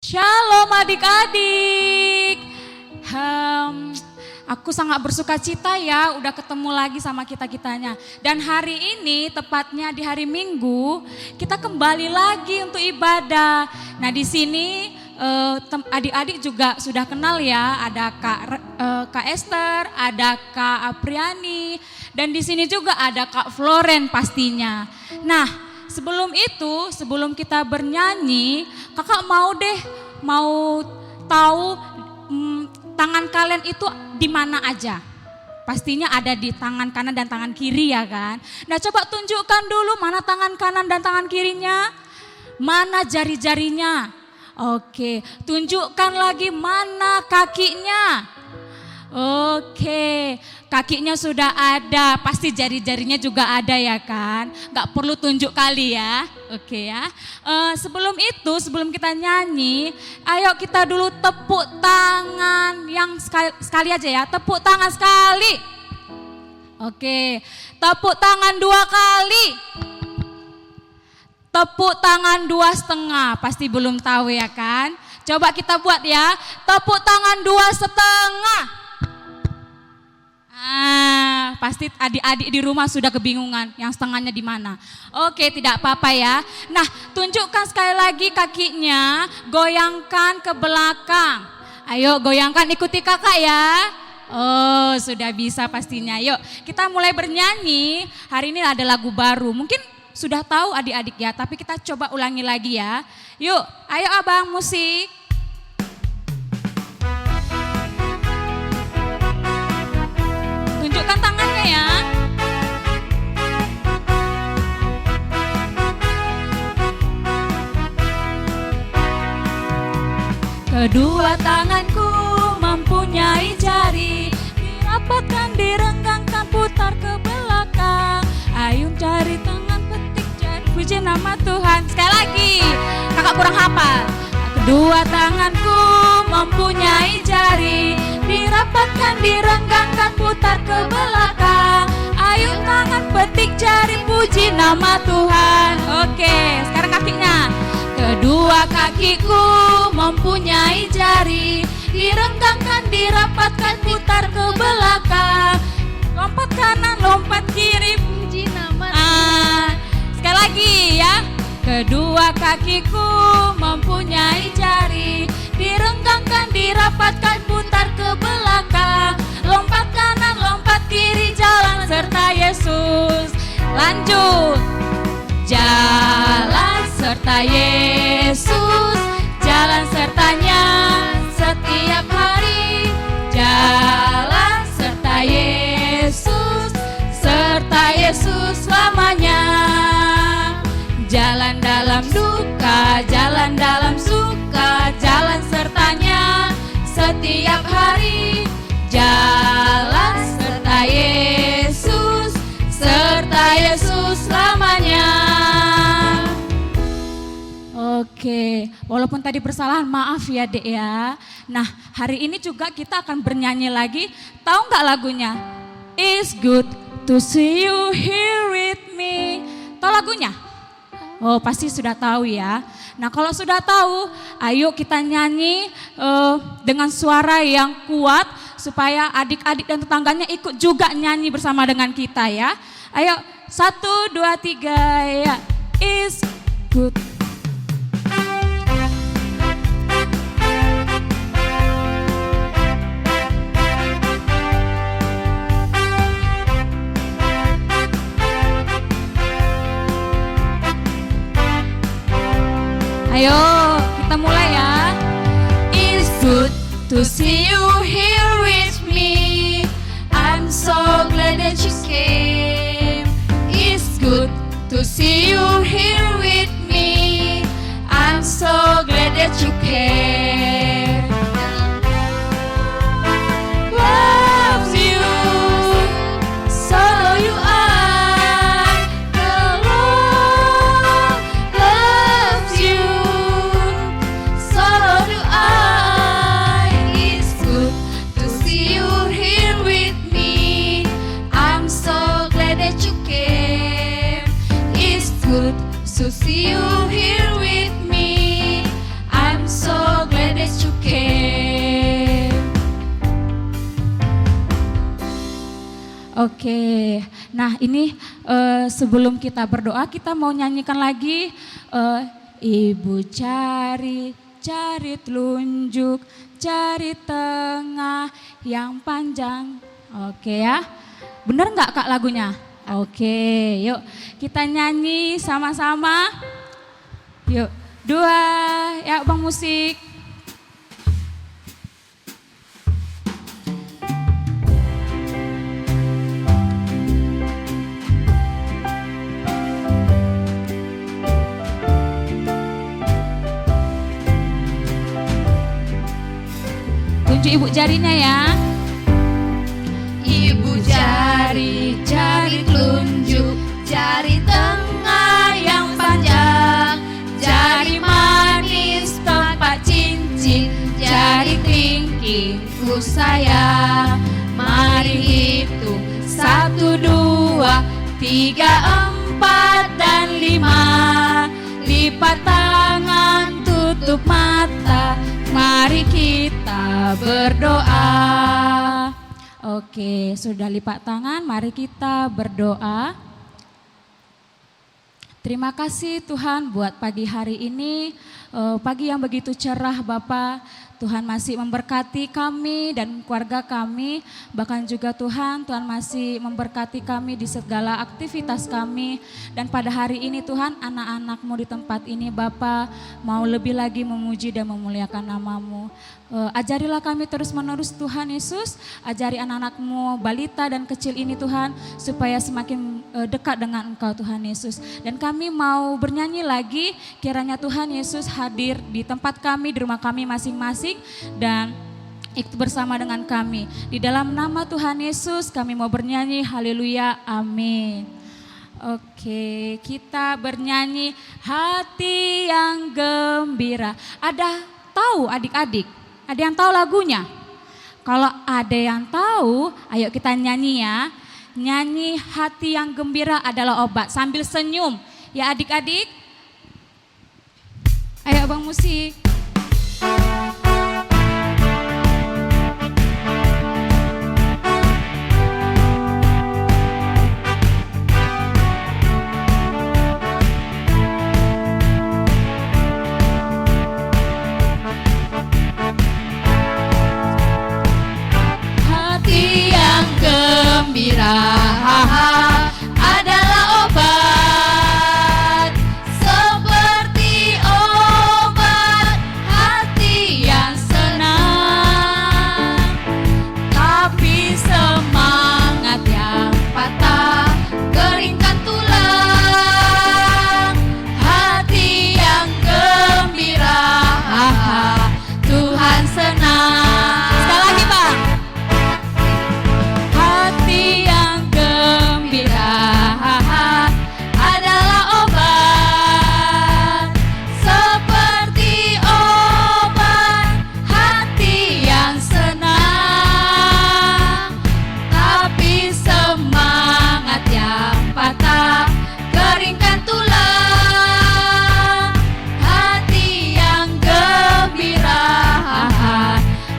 Shalom adik-adik. Aku sangat bersuka cita ya udah ketemu lagi sama kita-kitanya. Dan hari ini tepatnya di hari Minggu kita kembali lagi untuk ibadah. Nah di sini adik-adik juga sudah kenal ya, ada Kak Esther, ada Kak Apriani, dan di sini juga ada Kak Floren pastinya. Nah sebelum itu, sebelum kita bernyanyi, kakak mau tahu tangan kalian itu di mana aja? Pastinya ada di tangan kanan dan tangan kiri ya kan? Nah coba tunjukkan dulu mana tangan kanan dan tangan kirinya, mana jari-jarinya. Oke, tunjukkan lagi mana kakinya. Oke, kakinya sudah ada, pasti jari-jarinya juga ada ya kan? Gak perlu tunjuk kali ya, oke ya. Sebelum kita nyanyi, ayo kita dulu tepuk tangan yang sekali aja ya, tepuk tangan sekali. Oke, tepuk tangan 2 kali. Tepuk tangan 2,5, pasti belum tahu ya kan? Coba kita buat ya, tepuk tangan 2,5. Pasti adik-adik di rumah sudah kebingungan yang setengahnya di mana. Oke, tidak apa-apa ya. Nah, tunjukkan sekali lagi kakinya, goyangkan ke belakang. Ayo goyangkan, ikuti kakak ya. Oh, sudah bisa pastinya. Yuk, kita mulai bernyanyi. Hari ini ada lagu baru. Mungkin sudah tahu adik-adik ya, tapi kita coba ulangi lagi ya. Yuk, ayo abang musik. Tunjukkan tangannya ya. Kedua tanganku mempunyai jari, dirapatkan, direnggangkan, putar ke belakang. Ayun jari, tangan, petik jari, puji nama Tuhan. Sekali lagi, kakak kurang hafal. Kedua tanganku mempunyai jari, dirapatkan, direnggangkan, putar ke belakang. Ayun tangan, petik jari, puji nama Tuhan. Oke, sekarang kakinya. Kedua kakiku mempunyai jari, direnggangkan, dirapatkan, putar ke belakang. Lompat kanan, lompat kiri, puji nama Tuhan. Sekali lagi ya. Kedua kakiku mempunyai jari, direnggangkan, dirapatkan, putar ke belakang. Lompat kanan, lompat kiri, jalan serta Yesus. Lanjut. Jalan serta Yesus, jalan sertanya setiap hari. Jalan serta Yesus selamanya. Jalan dalam duka, jalan dalam suka, jalan sertanya setiap hari. Jalan serta Yesus selamanya. Oke, walaupun tadi bersalahan maaf ya dek ya. Nah hari ini juga kita akan bernyanyi lagi. Tahu nggak lagunya? It's good to see you here with me. Tahu lagunya? Oh pasti sudah tahu ya. Nah kalau sudah tahu, ayo kita nyanyi dengan suara yang kuat supaya adik-adik dan tetangganya ikut juga nyanyi bersama dengan kita ya. Ayo 1, 2, 3 ya. It's good. Ayo kita mulai ya. It's good to see you here with me. I'm so glad that you came. It's good to see you here with me. I'm so glad that you came. Loves you, so you are. The Lord loves you, so do I. It's good to see you here with me. I'm so glad that you came. It's good to see you here with me. I'm so Oke, nah ini sebelum kita berdoa kita mau nyanyikan lagi Ibu cari telunjuk, cari tengah yang panjang. Oke ya, bener nggak Kak lagunya? Oke, yuk kita nyanyi sama-sama. Yuk, 2, ya Bang Musik. Tunjuk ibu jarinya ya. Ibu jari telunjuk, jari tengah yang panjang, jari manis tempat cincin, jari kelingkingku sayang. Mari hitung 1, 2, 3, 4 dan 5. Lipat tangan, tutup mata, mari kita berdoa. Oke, sudah lipat tangan, mari kita berdoa. Terima kasih Tuhan buat pagi hari ini, pagi yang begitu cerah Bapak. Tuhan masih memberkati kami dan keluarga kami, bahkan juga Tuhan masih memberkati kami di segala aktivitas kami. Dan pada hari ini Tuhan, anak-anak-Mu di tempat ini Bapa mau lebih lagi memuji dan memuliakan nama-Mu. Ajarilah kami terus-menerus Tuhan Yesus, ajari anak-anak-Mu balita dan kecil ini Tuhan, supaya semakin dekat dengan Engkau Tuhan Yesus. Dan kami mau bernyanyi lagi, kiranya Tuhan Yesus hadir di tempat kami, di rumah kami masing-masing, dan ikut bersama dengan kami. Di dalam nama Tuhan Yesus kami mau bernyanyi, haleluya, amin. Oke, kita bernyanyi hati yang gembira. Ada tahu adik-adik? Ada yang tahu lagunya? Kalau ada yang tahu, ayo kita nyanyi ya. Nyanyi hati yang gembira adalah obat, sambil senyum. Ya adik-adik. Ayo Bang Musik. Gembira adalah obat, seperti obat hati yang senang. Tapi semangat yang patah keringkan tulang. Hati yang gembira, Tuhan senang. Sekali lagi Bang. Adalah obat, seperti obat hati yang senang. Tapi semangat yang patah keringkan tulang. Hati yang gembira,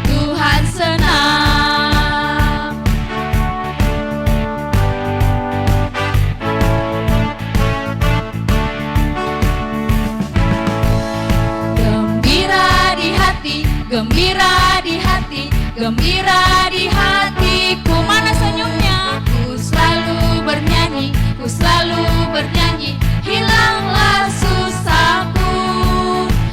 Tuhan senang. Gembira di hati, gembira di hatiku. Mana senyumnya? Ku selalu bernyanyi, ku selalu bernyanyi. Hilanglah susahku.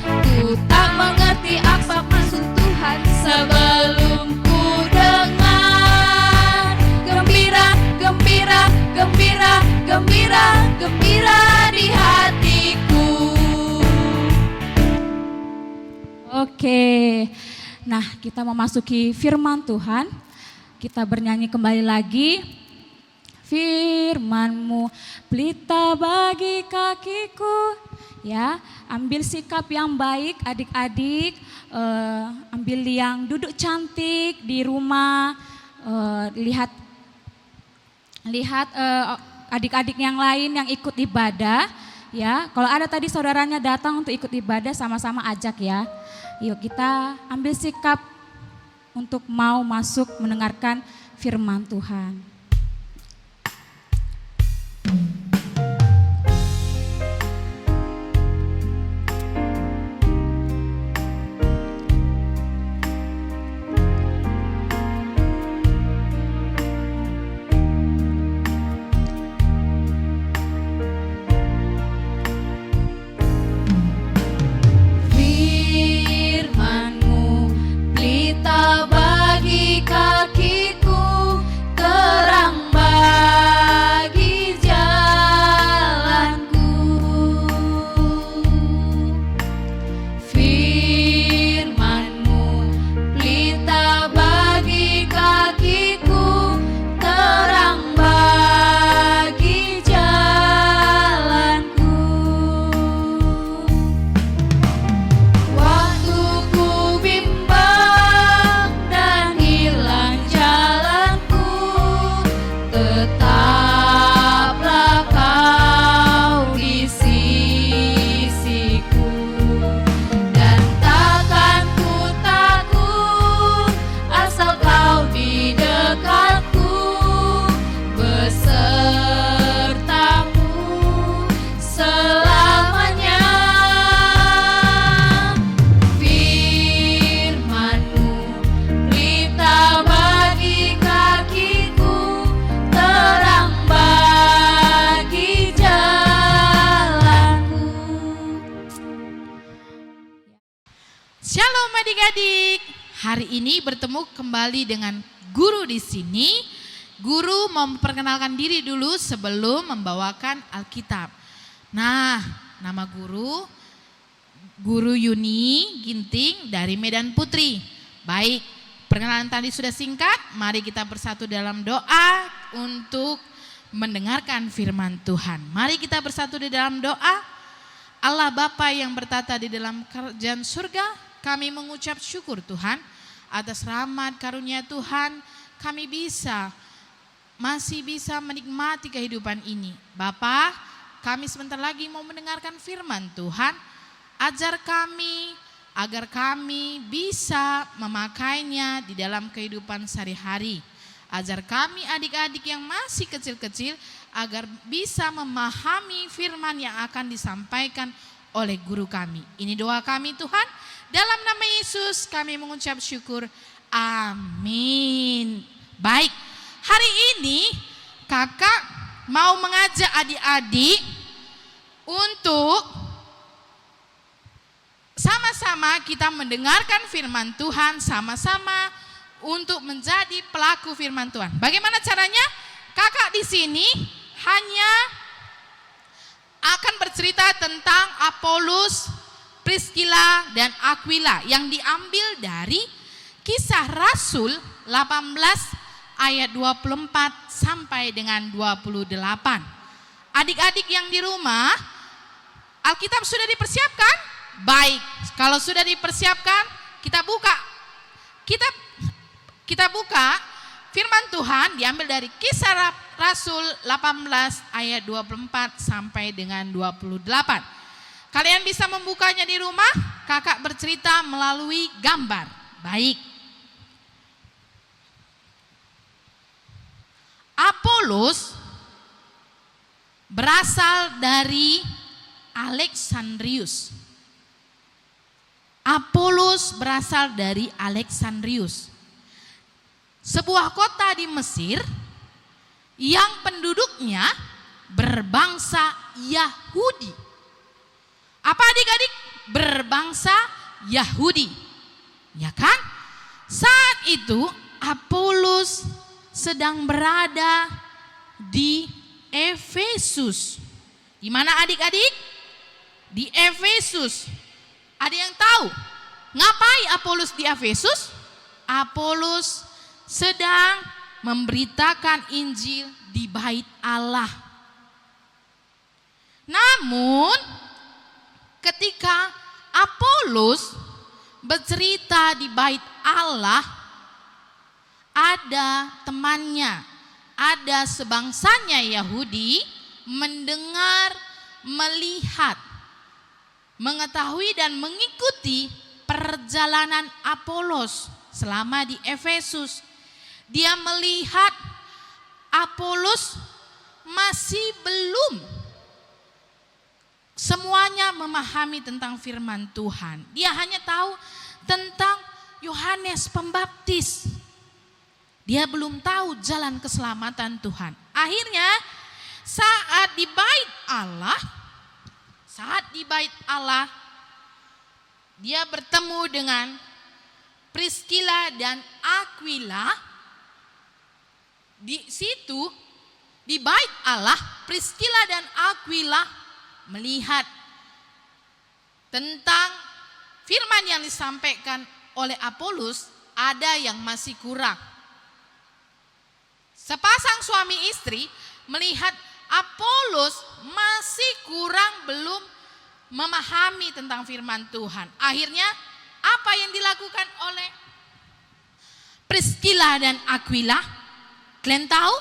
Ku tak mengerti apa maksud Tuhan sebelum ku dengar. Gembira, gembira, gembira, gembira, gembira di hatiku. Oke, nah kita memasuki firman Tuhan, kita bernyanyi kembali lagi. Firman-Mu pelita bagi kakiku, ya ambil sikap yang baik adik-adik, ambil yang duduk cantik di rumah, lihat adik-adik yang lain yang ikut ibadah. Ya, kalau ada tadi saudaranya datang untuk ikut ibadah, sama-sama ajak ya. Yuk kita ambil sikap untuk mau masuk mendengarkan firman Tuhan. Shalom adik-adik. Hari ini bertemu kembali dengan guru di sini. Guru mau memperkenalkan diri dulu sebelum membawakan Alkitab. Nah, nama Guru Yuni Ginting dari Medan Putri. Baik, perkenalan tadi sudah singkat. Mari kita bersatu dalam doa untuk mendengarkan firman Tuhan. Mari kita bersatu di dalam doa. Allah Bapa yang bertata di dalam kerajaan surga, kami mengucap syukur Tuhan atas rahmat karunia Tuhan, kami masih bisa menikmati kehidupan ini. Bapa, kami sebentar lagi mau mendengarkan firman Tuhan. Ajar kami agar kami bisa memakainya di dalam kehidupan sehari-hari. Ajar kami adik-adik yang masih kecil-kecil agar bisa memahami firman yang akan disampaikan oleh guru kami. Ini doa kami Tuhan, dalam nama Yesus kami mengucap syukur. Amin. Baik, hari ini kakak mau mengajak adik-adik untuk sama-sama kita mendengarkan firman Tuhan, sama-sama untuk menjadi pelaku firman Tuhan. Bagaimana caranya? Kakak di sini hanya akan bercerita tentang Apolos, Priscilla dan Aquila yang diambil dari Kisah Rasul 18 ayat 24 sampai dengan 28. Adik-adik yang di rumah, Alkitab sudah dipersiapkan? Baik, kalau sudah dipersiapkan, kita buka firman Tuhan diambil dari Kisah Rasul 18 ayat 24 sampai dengan 28. Kalian bisa membukanya di rumah, kakak bercerita melalui gambar. Baik. Apolos berasal dari Alexandrius. Apolos berasal dari Alexandrius, sebuah kota di Mesir yang penduduknya berbangsa Yahudi. Apa adik-adik? Berbangsa Yahudi. Ya kan? Saat itu Apolos sedang berada di Efesus. Di mana adik-adik? Di Efesus. Ada yang tahu ngapain Apolos di Efesus? Apolos sedang memberitakan Injil di bait Allah. Namun ketika Apolos bercerita di bait Allah, ada temannya, ada sebangsanya Yahudi mendengar, melihat, mengetahui dan mengikuti perjalanan Apolos selama di Efesus. Dia melihat Apolos masih belum semuanya memahami tentang firman Tuhan. Dia hanya tahu tentang Yohanes Pembaptis. Dia belum tahu jalan keselamatan Tuhan. Akhirnya saat di bait Allah, dia bertemu dengan Priscilla dan Aquila. Di situ, di bait Allah, Priscilla dan Aquila melihat tentang firman yang disampaikan oleh Apolos, ada yang masih kurang. Sepasang suami istri melihat Apolos masih kurang, belum memahami tentang firman Tuhan. Akhirnya apa yang dilakukan oleh Priscilla dan Aquila? Kalian tahu?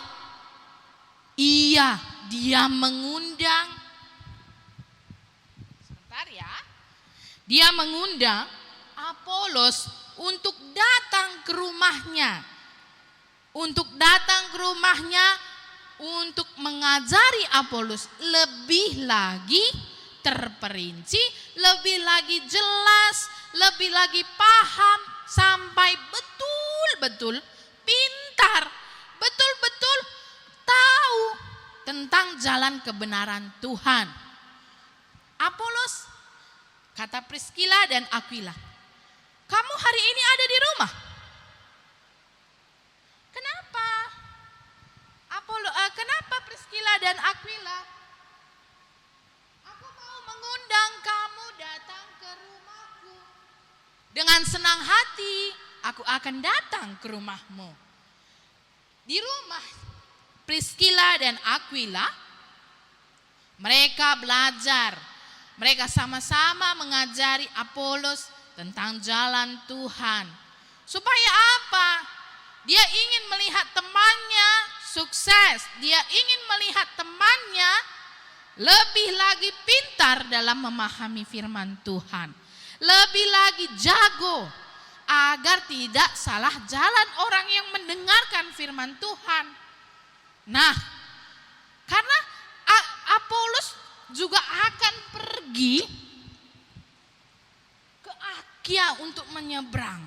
Iya, dia mengundang. Sebentar ya. Dia mengundang Apolos untuk datang ke rumahnya. Untuk mengajari Apolos lebih lagi terperinci, lebih lagi jelas, lebih lagi paham, sampai betul-betul pintar, betul-betul tahu tentang jalan kebenaran Tuhan. Apolos, kata Priscilla dan Aquila, kamu hati aku akan datang ke rumahmu. Di rumah Priscilla dan Aquila, mereka belajar. Mereka sama-sama mengajari Apolos tentang jalan Tuhan. Supaya apa? Dia ingin melihat temannya sukses. Dia ingin melihat temannya lebih lagi pintar dalam memahami firman Tuhan. Lebih lagi jago agar tidak salah jalan orang yang mendengarkan firman Tuhan. Nah, karena Apolos juga akan pergi ke Akia untuk menyeberang.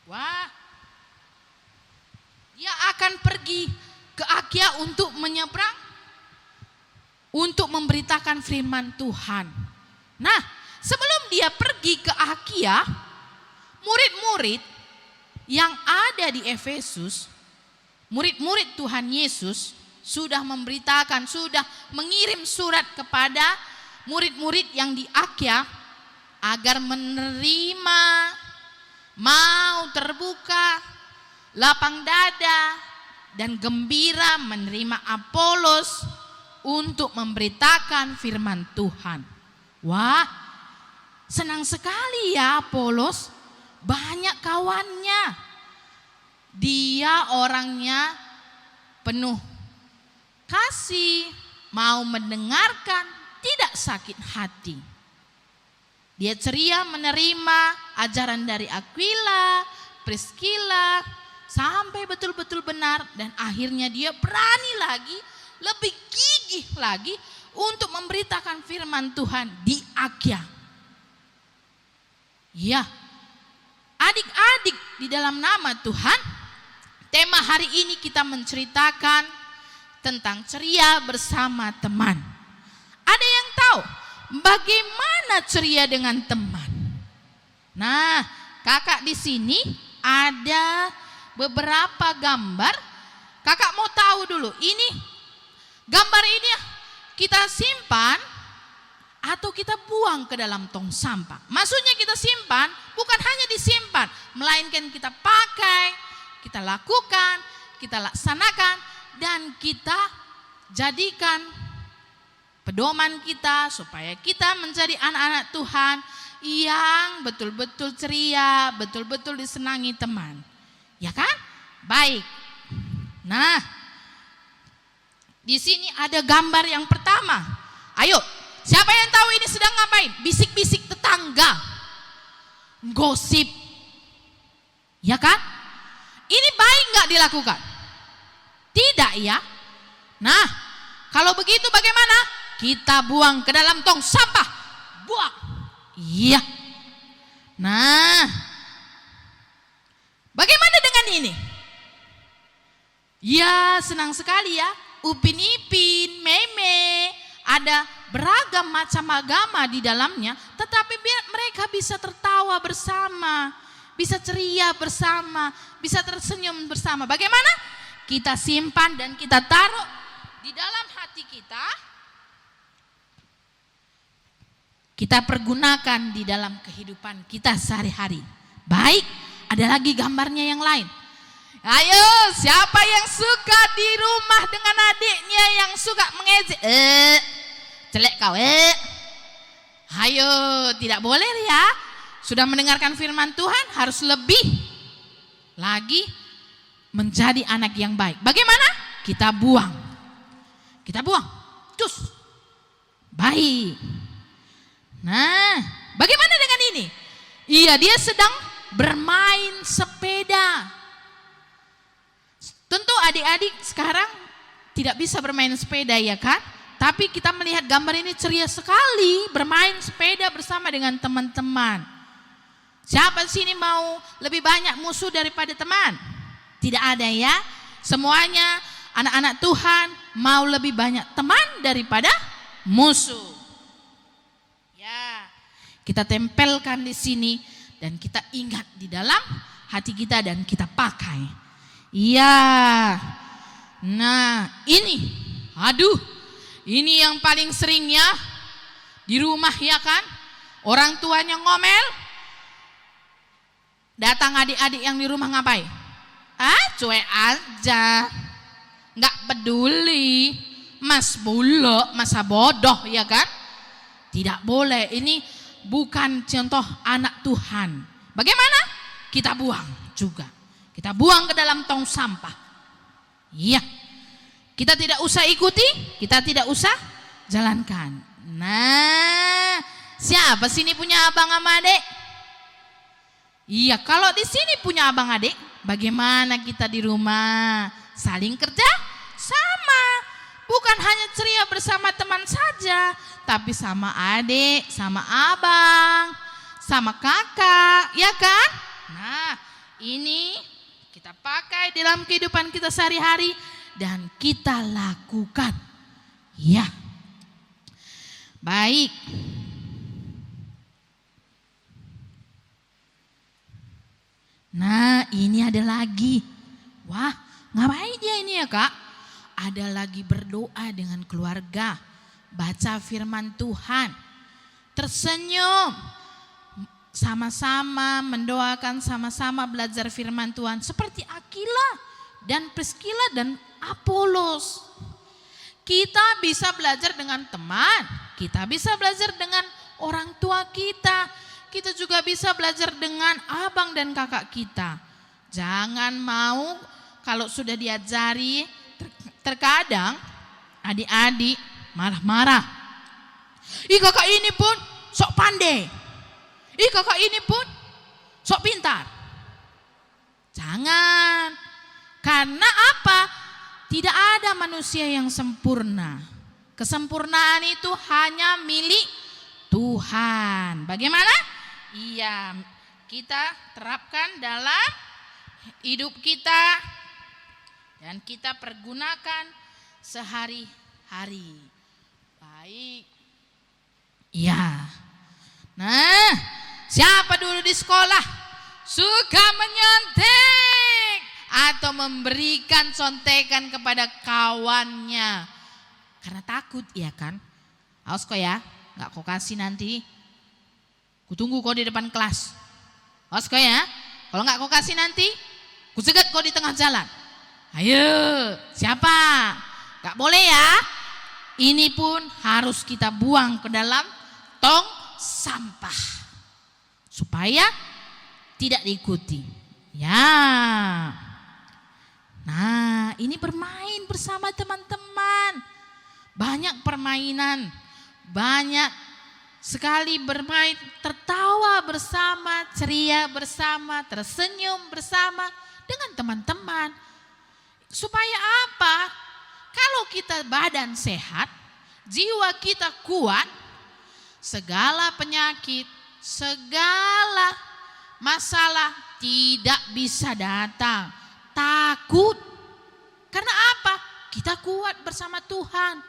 Wah, dia akan pergi ke Akia untuk menyeberang, untuk memberitakan firman Tuhan. Nah, sebelum dia pergi ke Akia, murid-murid yang ada di Efesus, murid-murid Tuhan Yesus sudah memberitakan, sudah mengirim surat kepada murid-murid yang di Akia agar menerima, mau terbuka, lapang dada dan gembira menerima Apolos untuk memberitakan firman Tuhan. Wah, senang sekali ya Apolos, banyak kawannya. Dia orangnya penuh kasih, mau mendengarkan, tidak sakit hati. Dia ceria menerima ajaran dari Aquila, Priscilla, sampai betul-betul benar. Dan akhirnya dia berani lagi, lebih gigih lagi untuk memberitakan firman Tuhan di Akia. Ya, adik-adik di dalam nama Tuhan, tema hari ini kita menceritakan tentang ceria bersama teman. Ada yang tahu bagaimana ceria dengan teman? Nah, kakak di sini ada beberapa gambar. Kakak mau tahu dulu, ini gambar ini kita simpan atau kita buang ke dalam tong sampah. Maksudnya kita simpan bukan hanya disimpan, melainkan kita pakai, kita lakukan, kita laksanakan, dan kita jadikan pedoman kita supaya kita menjadi anak-anak Tuhan yang betul-betul ceria, betul-betul disenangi teman. Ya kan? Baik. Nah, di sini ada gambar yang pertama. Ayo, siapa yang tahu ini sedang ngapain? Bisik-bisik tetangga. Gosip. Ya kan? Ini baik nggak dilakukan? Tidak ya. Nah, kalau begitu bagaimana? Kita buang ke dalam tong sampah. Buang. Iya. Nah, bagaimana dengan ini? Ya, senang sekali ya. Upin Ipin, Meme, ada beragam macam agama di dalamnya, tetapi mereka bisa tertawa bersama, bisa ceria bersama, bisa tersenyum bersama. Bagaimana? Kita simpan dan kita taruh di dalam hati kita. Kita pergunakan di dalam kehidupan kita sehari-hari. Baik, ada lagi gambarnya yang lain. Ayo, siapa yang suka di rumah dengan adiknya yang suka mengejek? Celek kau, Ayo, tidak boleh ya. Sudah mendengarkan firman Tuhan, harus lebih lagi menjadi anak yang baik. Bagaimana? Kita buang. Kita buang. Cus. Baik. Nah, bagaimana dengan ini? Iya, dia sedang bermain sepeda. Tentu adik-adik sekarang tidak bisa bermain sepeda ya kan? Tapi kita melihat gambar ini ceria sekali, bermain sepeda bersama dengan teman-teman. Siapa di sini mau lebih banyak musuh daripada teman? Tidak ada ya. Semuanya anak-anak Tuhan mau lebih banyak teman daripada musuh. Ya, kita tempelkan di sini dan kita ingat di dalam hati kita dan kita pakai. Iya. Nah, ini. Aduh. Ini yang paling sering ya di rumah ya kan? Orang tuanya ngomel. Datang adik-adik yang di rumah ngapain? Cuek aja. Nggak peduli. Mas bulok, masa bodoh ya kan? Tidak boleh, ini bukan contoh anak Tuhan. Bagaimana? Kita buang juga. Kita buang ke dalam tong sampah. Iya. Kita tidak usah ikuti, kita tidak usah jalankan. Nah, siapa sini punya abang sama adik? Iya, kalau di sini punya abang adik, bagaimana kita di rumah? Saling kerja sama. Bukan hanya ceria bersama teman saja, tapi sama adik, sama abang, sama kakak, ya kan? Nah, ini kita pakai dalam kehidupan kita sehari-hari dan kita lakukan. Ya. Baik. Nah, ini ada lagi. Wah, ngapain dia ini ya, Kak? Ada lagi berdoa dengan keluarga, baca firman Tuhan, tersenyum, sama-sama mendoakan, sama-sama belajar firman Tuhan seperti Aquila dan Priscilla dan Apolos. Kita bisa belajar dengan teman, kita bisa belajar dengan orang tua kita, kita juga bisa belajar dengan abang dan kakak kita. Jangan mau kalau sudah diajari. Terkadang adik-adik marah-marah. Ih, kakak ini pun sok pandai. Ih, kakak ini pun sok pintar. Jangan. Karena apa? Tidak ada manusia yang sempurna. Kesempurnaan itu hanya milik Tuhan. Bagaimana? Iya, kita terapkan dalam hidup kita dan kita pergunakan sehari-hari. Baik. Iya. Nah, siapa dulu di sekolah suka menyontek atau memberikan contekan kepada kawannya karena takut, iya kan? Awas kok ya, nggak kau kasih nanti. Kutunggu kau di depan kelas. Awas kok ya, kalau nggak kau kasih nanti, kucegat kau di tengah jalan. Ayo, siapa? Gak boleh ya. Ini pun harus kita buang ke dalam tong sampah supaya tidak diikuti. Ya. Nah, ini bermain bersama teman-teman. Banyak permainan, banyak sekali bermain, tertawa bersama, ceria bersama, tersenyum bersama dengan teman-teman. Supaya apa? Kalau kita badan sehat, jiwa kita kuat, segala penyakit, segala masalah tidak bisa datang. Takut. Karena apa? Kita kuat bersama Tuhan.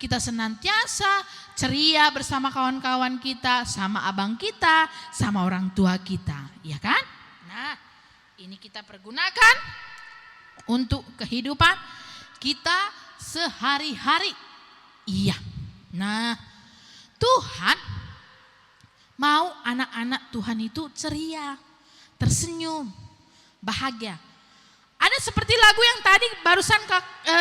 Kita senantiasa ceria bersama kawan-kawan kita, sama abang kita, sama orang tua kita. Ya kan? Nah, ini kita pergunakan untuk kehidupan kita sehari-hari. Iya. Nah, Tuhan mau anak-anak Tuhan itu ceria, tersenyum, bahagia. Ada seperti lagu yang tadi barusan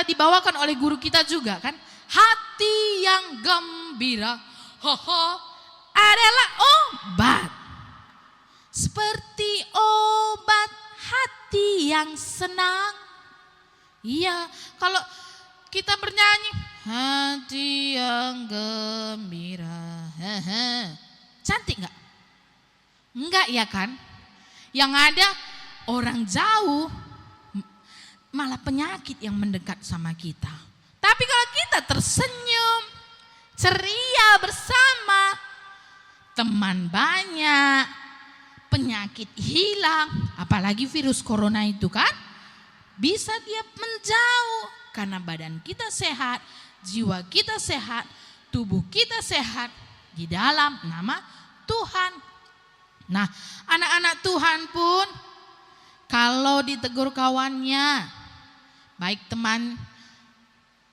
dibawakan oleh guru kita juga kan. Hati yang gembira, adalah obat. Seperti obat hati yang senang. Iya, kalau kita bernyanyi hati yang gembira, cantik nggak? Enggak ya kan? Yang ada orang jauh, malah penyakit yang mendekat sama kita. Tapi kalau kita tersenyum, ceria bersama, teman banyak, penyakit hilang, apalagi virus corona itu kan, bisa dia menjauh karena badan kita sehat, jiwa kita sehat, tubuh kita sehat di dalam nama Tuhan. Nah, anak-anak Tuhan pun kalau ditegur kawannya, baik teman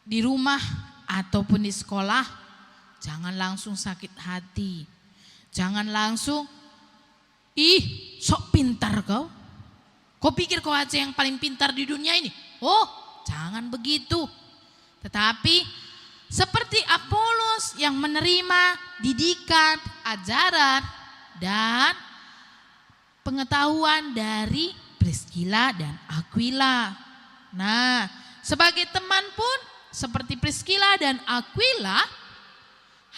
di rumah ataupun di sekolah, jangan langsung sakit hati. Jangan langsung, ih sok pintar kau? Kau pikir kau aja yang paling pintar di dunia ini? Oh, jangan begitu. Tetapi seperti Apolos yang menerima didikan, ajaran, dan pengetahuan dari Priskila dan Aquila. Nah, sebagai teman pun seperti Priskila dan Aquila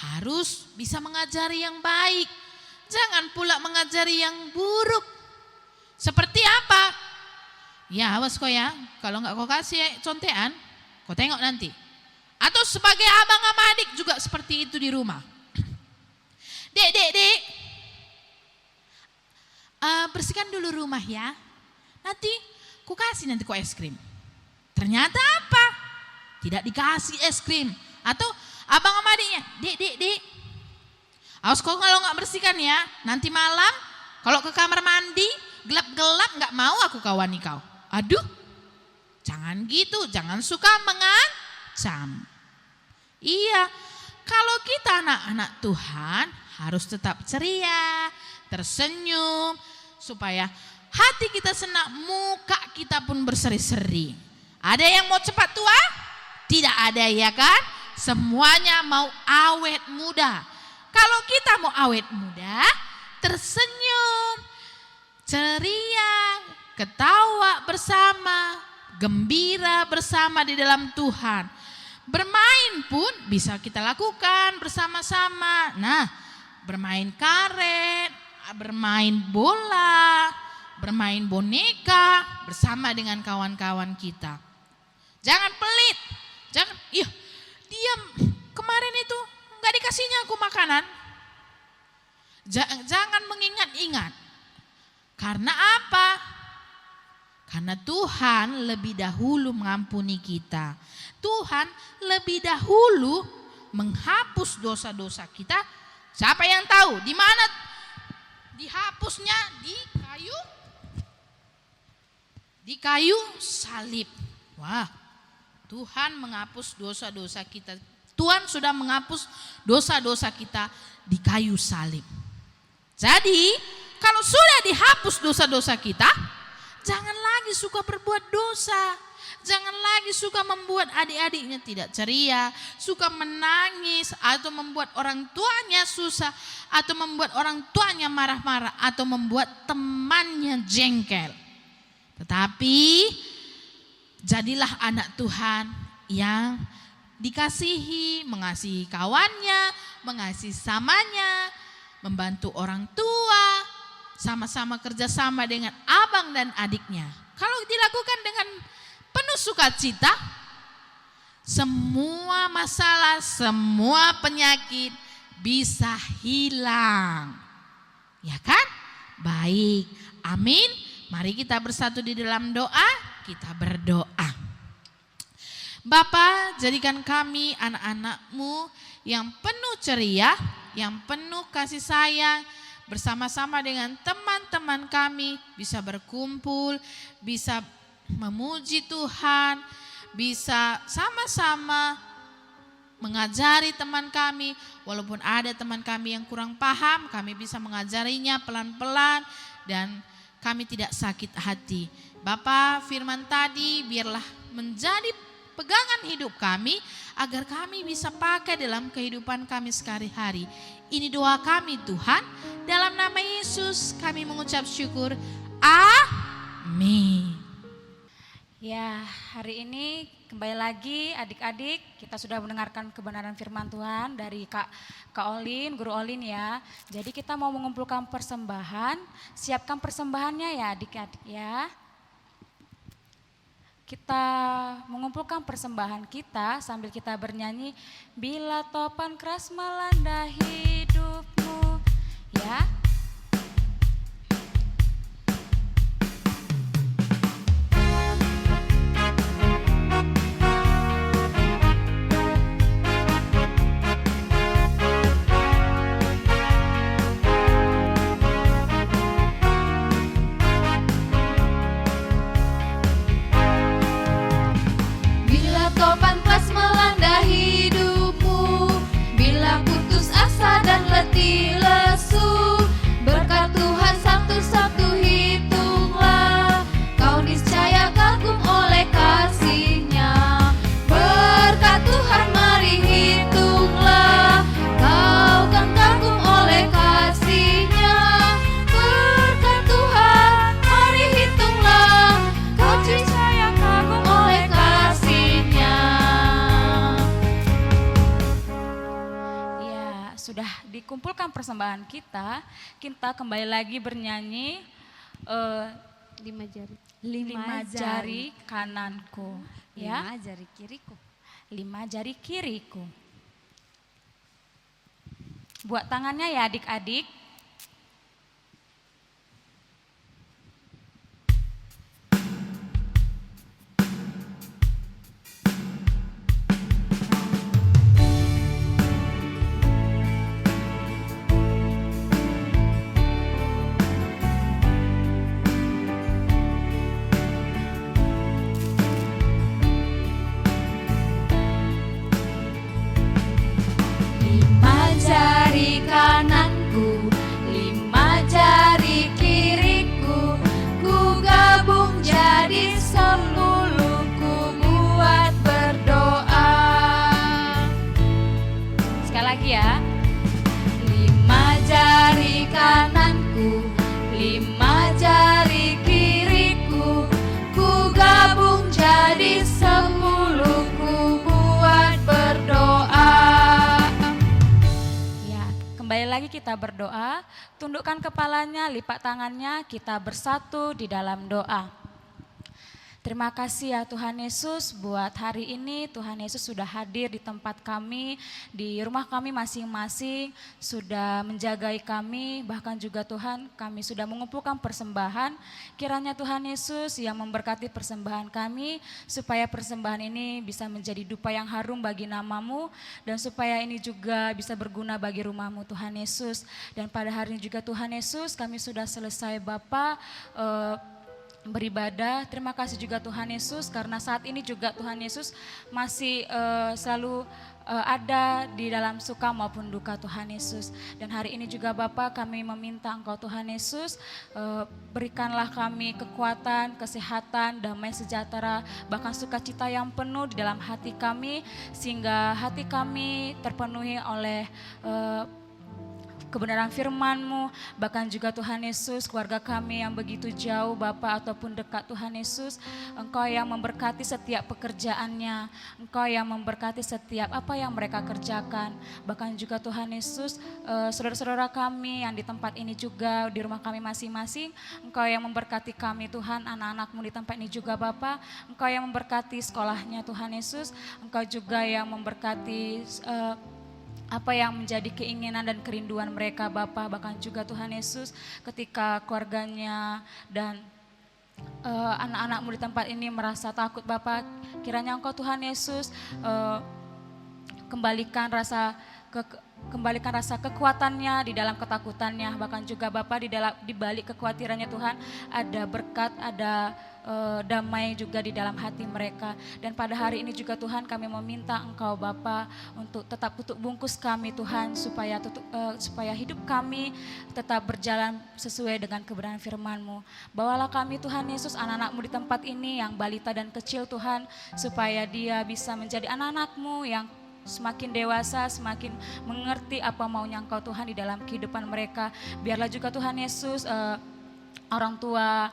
harus bisa mengajari yang baik. Jangan pula mengajari yang buruk. Seperti apa? Ya, awas kau ya. Kalau enggak kau kasih contean, kau tengok nanti. Atau sebagai abang sama adik juga seperti itu di rumah. Dek. Bersihkan dulu rumah ya. Nanti ku kasih nanti kau es krim. Ternyata apa? Tidak dikasih es krim. Atau abang sama adiknya, dek. Awas kau kalau enggak bersihkan ya. Nanti malam kalau ke kamar mandi gelap-gelap nggak mau aku kawani kau. Aduh, jangan gitu, jangan suka mengancam. Iya, kalau kita anak-anak Tuhan harus tetap ceria, tersenyum, supaya hati kita senang, muka kita pun berseri-seri. Ada yang mau cepat tua? Tidak ada ya kan? Semuanya mau awet muda. Kalau kita mau awet muda, tersenyum, ceria, ketawa bersama, gembira bersama di dalam Tuhan. Bermain pun bisa kita lakukan bersama-sama. Nah, bermain karet, bermain bola, bermain boneka bersama dengan kawan-kawan kita. Jangan pelit, jangan, diam, kemarin itu gak dikasihnya aku makanan. Jangan mengingat-ingat. Karena apa? Karena Tuhan lebih dahulu mengampuni kita. Tuhan lebih dahulu menghapus dosa-dosa kita. Siapa yang tahu di mana dihapusnya? Di kayu salib. Wah, Tuhan menghapus dosa-dosa kita. Tuhan sudah menghapus dosa-dosa kita di kayu salib. Jadi, kalau sudah dihapus dosa-dosa kita, jangan lagi suka berbuat dosa. Jangan lagi suka membuat adik-adiknya tidak ceria, suka menangis, atau membuat orang tuanya susah, atau membuat orang tuanya marah-marah, atau membuat temannya jengkel. Tetapi, jadilah anak Tuhan yang dikasihi, mengasihi kawannya, mengasihi samanya, membantu orang tua, sama-sama kerjasama dengan abang dan adiknya. Kalau dilakukan dengan penuh sukacita, semua masalah, semua penyakit bisa hilang. Ya kan? Baik, amin. Mari kita bersatu di dalam doa, kita berdoa. Bapa, jadikan kami anak-anak-Mu yang penuh ceria, yang penuh kasih sayang, bersama-sama dengan teman-teman kami bisa berkumpul, bisa memuji Tuhan, bisa sama-sama mengajari teman kami. Walaupun ada teman kami yang kurang paham, kami bisa mengajarinya pelan-pelan dan kami tidak sakit hati. Bapa, firman tadi biarlah menjadi pegangan hidup kami agar kami bisa pakai dalam kehidupan kami sehari-hari. Ini doa kami Tuhan, dalam nama Yesus kami mengucap syukur. Amin. Ya, hari ini kembali lagi adik-adik, kita sudah mendengarkan kebenaran firman Tuhan dari Kak Olin, Guru Olin ya. Jadi kita mau mengumpulkan persembahan, siapkan persembahannya ya adik-adik ya. Kita mengumpulkan persembahan kita sambil kita bernyanyi, bila topan keras melanda hidupmu ya. Letih lesu, mengakhirkan persembahan kita, kita kembali lagi bernyanyi 5 jari. 5 jari kananku, ya, 5 jari kiriku. 5 jari kiriku. Buat tangannya ya adik-adik. Jari kananku, 5 jari kiriku, ku gabung jadi 10, ku buat berdoa. Sekali lagi ya. 5 jari kananku, 5 jari kiriku, ku gabung jadi 10, ku buat berdoa. Kembali lagi kita berdoa, tundukkan kepalanya, lipat tangannya, kita bersatu di dalam doa. Terima kasih ya Tuhan Yesus buat hari ini. Tuhan Yesus sudah hadir di tempat kami, di rumah kami masing-masing, sudah menjagai kami, bahkan juga Tuhan kami sudah mengumpulkan persembahan. Kiranya Tuhan Yesus yang memberkati persembahan kami, supaya persembahan ini bisa menjadi dupa yang harum bagi nama-Mu, dan supaya ini juga bisa berguna bagi rumah-Mu Tuhan Yesus. Dan pada hari ini juga Tuhan Yesus kami sudah selesai Bapa beribadah. Terima kasih juga Tuhan Yesus karena saat ini juga Tuhan Yesus masih selalu ada di dalam suka maupun duka Tuhan Yesus. Dan hari ini juga Bapa kami meminta Engkau Tuhan Yesus berikanlah kami kekuatan, kesehatan, damai sejahtera, bahkan sukacita yang penuh di dalam hati kami, sehingga hati kami terpenuhi oleh kebenaran firman-Mu, bahkan juga Tuhan Yesus, keluarga kami yang begitu jauh Bapa ataupun dekat Tuhan Yesus, Engkau yang memberkati setiap pekerjaannya, Engkau yang memberkati setiap apa yang mereka kerjakan, bahkan juga Tuhan Yesus, saudara-saudara kami yang di tempat ini juga, di rumah kami masing-masing, Engkau yang memberkati kami Tuhan, anak-anak-Mu di tempat ini juga Bapa, Engkau yang memberkati sekolahnya Tuhan Yesus, Engkau juga yang memberkati apa yang menjadi keinginan dan kerinduan mereka Bapa, bahkan juga Tuhan Yesus ketika keluarganya dan anak-anak-Mu di tempat ini merasa takut Bapa, kiranya Engkau Tuhan Yesus kembalikan rasa kekuatannya di dalam ketakutannya, bahkan juga Bapa di balik kekhawatirannya Tuhan ada berkat, ada damai juga di dalam hati mereka. Dan pada hari ini juga Tuhan kami meminta Engkau Bapa untuk tetap tutup bungkus kami Tuhan, supaya hidup kami tetap berjalan sesuai dengan kebenaran firman-Mu. Bawalah kami Tuhan Yesus, anak-anak-Mu di tempat ini yang balita dan kecil Tuhan, supaya dia bisa menjadi anak-anak-Mu yang semakin dewasa, semakin mengerti apa maunya Engkau Tuhan di dalam kehidupan mereka. Biarlah juga Tuhan Yesus orang tua,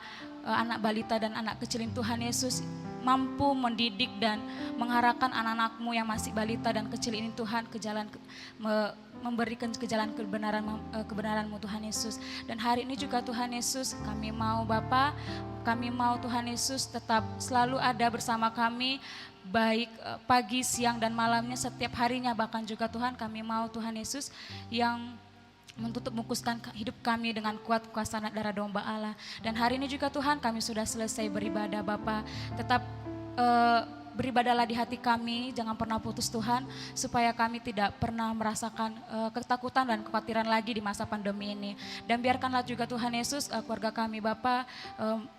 anak balita dan anak kecilin Tuhan Yesus mampu mendidik dan mengarahkan anak-anak-Mu yang masih balita dan kecil ini Tuhan ke jalan memberikan ke jalan kebenaran-Mu Tuhan Yesus. Dan hari ini juga Tuhan Yesus kami mau Bapa, kami mau Tuhan Yesus tetap selalu ada bersama kami, baik pagi, siang dan malamnya, setiap harinya. Bahkan juga Tuhan kami mau Tuhan Yesus yang menutup bungkuskan hidup kami dengan kuat kuasa darah domba Allah. Dan hari ini juga Tuhan kami sudah selesai beribadah Bapa, tetap beribadahlah di hati kami, jangan pernah putus Tuhan, supaya kami tidak pernah merasakan ketakutan dan kekhawatiran lagi di masa pandemi ini. Dan biarkanlah juga Tuhan Yesus keluarga kami Bapa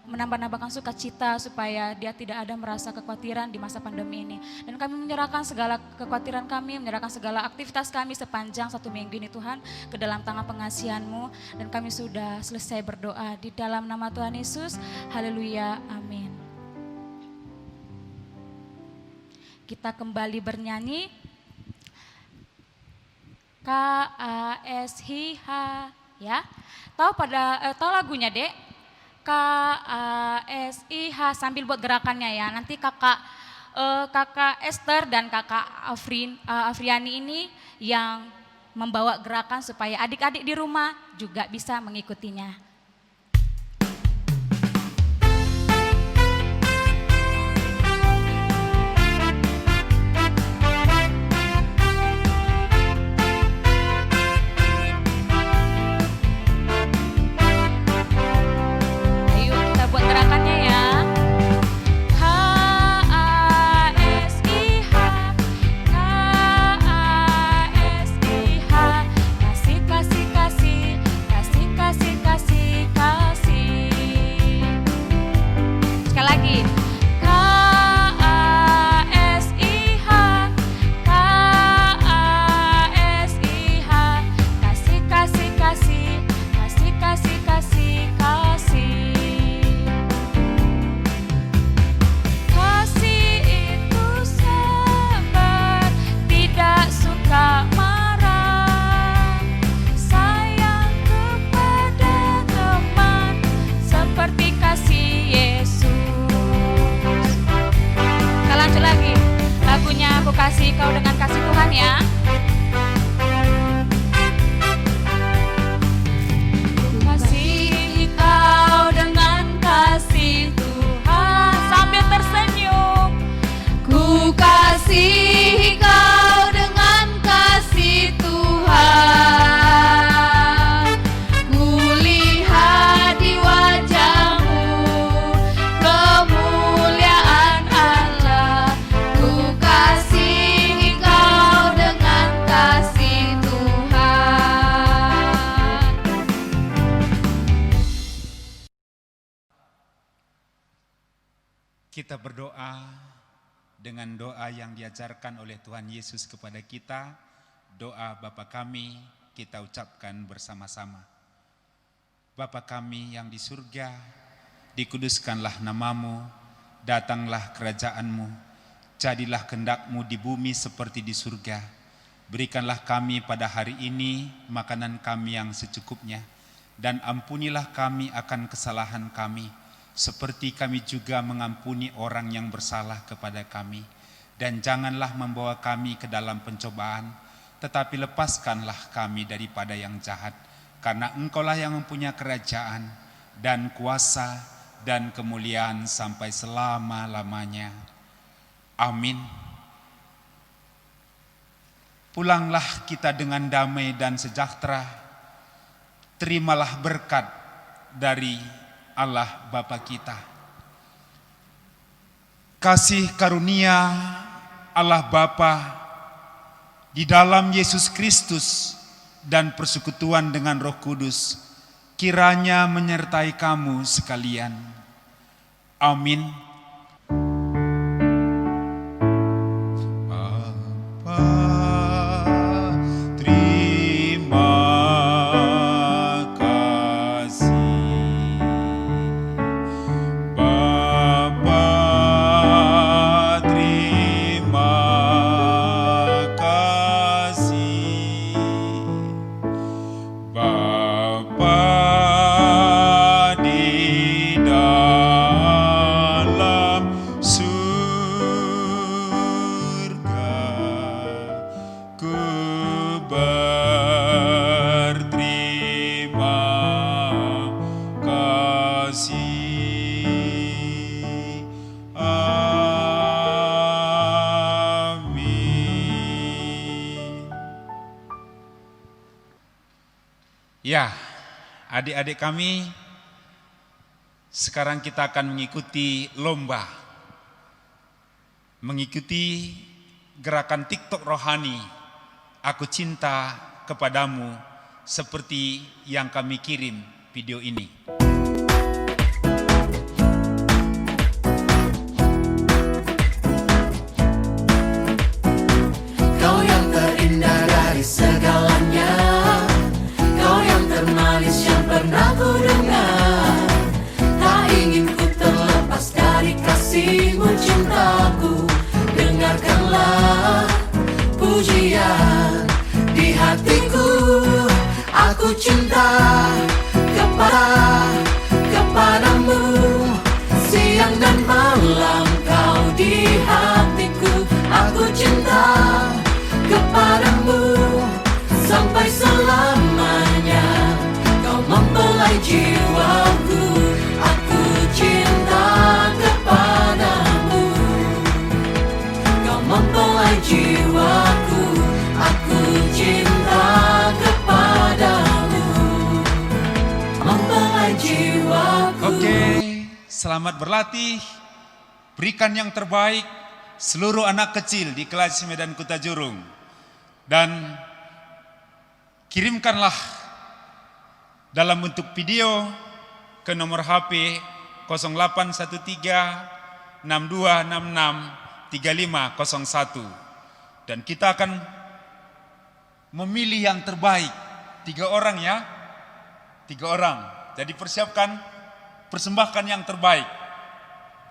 menambah-nambahkan sukacita, supaya dia tidak ada merasa kekhawatiran di masa pandemi ini. Dan kami menyerahkan segala kekhawatiran kami, menyerahkan segala aktivitas kami sepanjang 1 minggu ini Tuhan ke dalam tangan pengasihan-Mu. Dan kami sudah selesai berdoa di dalam nama Tuhan Yesus. Haleluya, amin. Kita kembali bernyanyi KASHIH, ya. Tahu lagunya, Dek? KASHIH, sambil buat gerakannya ya. Nanti kakak Esther dan kakak Afriani ini yang membawa gerakan supaya adik-adik di rumah juga bisa mengikutinya. Ayo kita buat gerakannya ya. KASIH, KASIH, kasih, kasih, kasih, kasih, kasih, kasih, kasih. Sekali lagi. KASIH, KASIH, kasih, kasih, kasih, kasih, kasih, kasih, kasih. Kasih itu sabar, tidak suka marah, sayang kepada teman seperti kasih Yesus. Kita lanjut lagi, lagunya Aku Kasih Kau dengan Kasih Tuhan ya. Kasih kau dengan kasih Tuhan sambil tersenyum. Ku kasihi kau dengan kasih Tuhan. Ku lihat di wajahmu kemuliaan Allah. Ku kasihi kau dengan kasih Tuhan. Kita berdoa dengan doa yang diajarkan oleh Tuhan Yesus kepada kita. Doa Bapa kami kita ucapkan bersama-sama. Bapa kami yang di surga, dikuduskanlah namamu, datanglah kerajaanmu, jadilah kehendak-mu di bumi seperti di surga. Berikanlah kami pada hari ini makanan kami yang secukupnya, dan ampunilah kami akan kesalahan kami, seperti kami juga mengampuni orang yang bersalah kepada kami. Dan janganlah membawa kami ke dalam pencobaan, tetapi lepaskanlah kami daripada yang jahat. Karena Engkaulah yang mempunyai kerajaan dan kuasa dan kemuliaan sampai selama-lamanya. Amin. Pulanglah kita dengan damai dan sejahtera. Terimalah berkat dari Allah Bapa kita. Kasih karunia Allah Bapa di dalam Yesus Kristus dan persekutuan dengan Roh Kudus kiranya menyertai kamu sekalian. Amin. Ya, adik-adik kami, sekarang kita akan mengikuti lomba. Mengikuti gerakan TikTok rohani, Aku Cinta Kepadamu, seperti yang kami kirim video ini. Kau yang terindah dari segalanya, kau yang termanis yang pernah ku dengar. Tak ingin ku terlepas dari kasih-Mu cintaku. Dengarkanlah pujian di hatiku. Aku cinta kepadamu. Siang dan malam kau di hatiku. Aku cinta kepadamu. selamat berlatih, berikan yang terbaik seluruh anak kecil di kelas Medan Kutajurung. Dan kirimkanlah dalam bentuk video ke nomor HP 0813 6266 3501. Dan kita akan memilih yang terbaik, 3 orang ya, 3 orang. Jadi persembahkan yang terbaik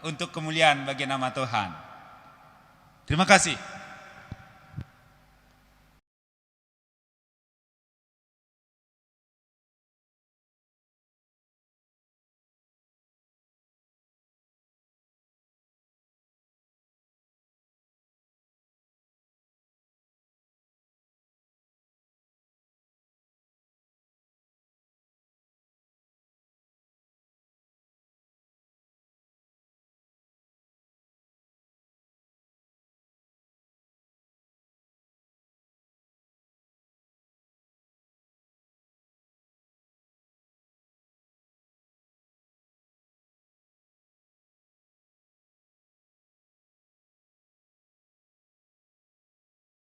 untuk kemuliaan bagi nama Tuhan. Terima kasih.